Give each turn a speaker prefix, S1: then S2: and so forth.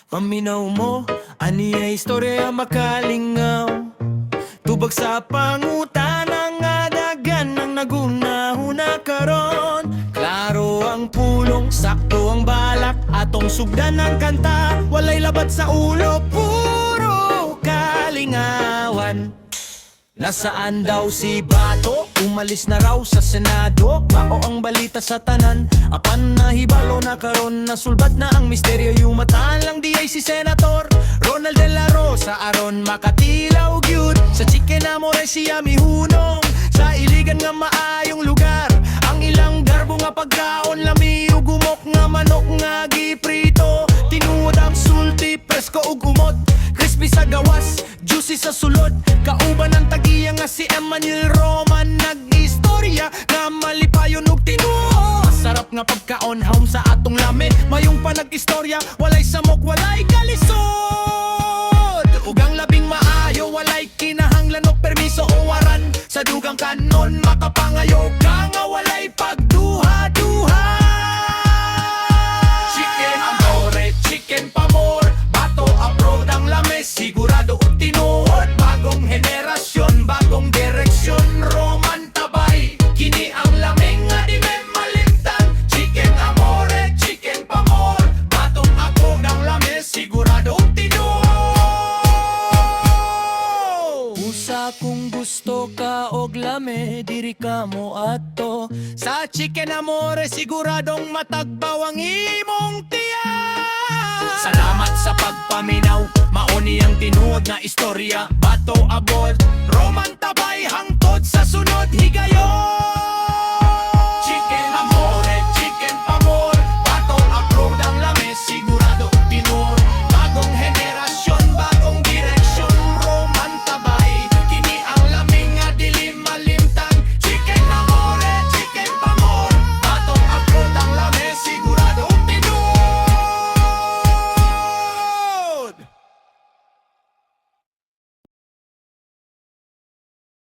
S1: Paminaw mo, aniya istorya makalingaw. Tubag sa pangutana nga dagan ang nagunahuna karon. Klaro ang pulong, sakto ang balak, atong sugdan ng kanta. Walay labat sa ulo, puro kalingawan. Nasaan daw si Bato? Umalis na raw sa Senado. Mao ang balita sa tanan. Apan nahibalo na karon, nasulbat na ang misteryo. Yung mataan lang di ay si Senator Ronald De La Rosa aron makatilaw gyud. Sa Chicken Amore siya mihunong, sa Iligan nga maayong lugar. Ang ilang garbo nga pagkaon, lami ug gumok nga manok nga giprito. Tinuod ang sulti, presko ug umot, crispy sa gawas, juicy sa sulod. Kauban ang tagiya nga si Emmanuel Roman, nag-istorya nga malipayon ug tinuo. Masarap nga pagkaon, home sa atong lami. Mayong pa nag-istorya, walay samok, walay kalisod. Ug ang labing maayo, walay kinahanglan og permiso o waran. Sa dugang kanon, makapangayo ka nga walay pagduha-duha. Chicken Amore, chicken pamor, Bato abroad ang lamis, sigurado og tinuod. Bagong henerasyon, bagong direksyon, Roman tabay, kini ang laming nga di may malimtan. Chicken Amore, chicken pamor, Batong abroad ang lamis, sigurado og tinuod. Usa kung gusto ka og lame, diri ka mo ato. Sa Chicken Amore, siguradong matagbaw ang imong tiyan. Salamat sa pagpaminaw, mauni ang tinuod na istorya. Bato abot, Roman tabay, hangtod sa sunod higayon.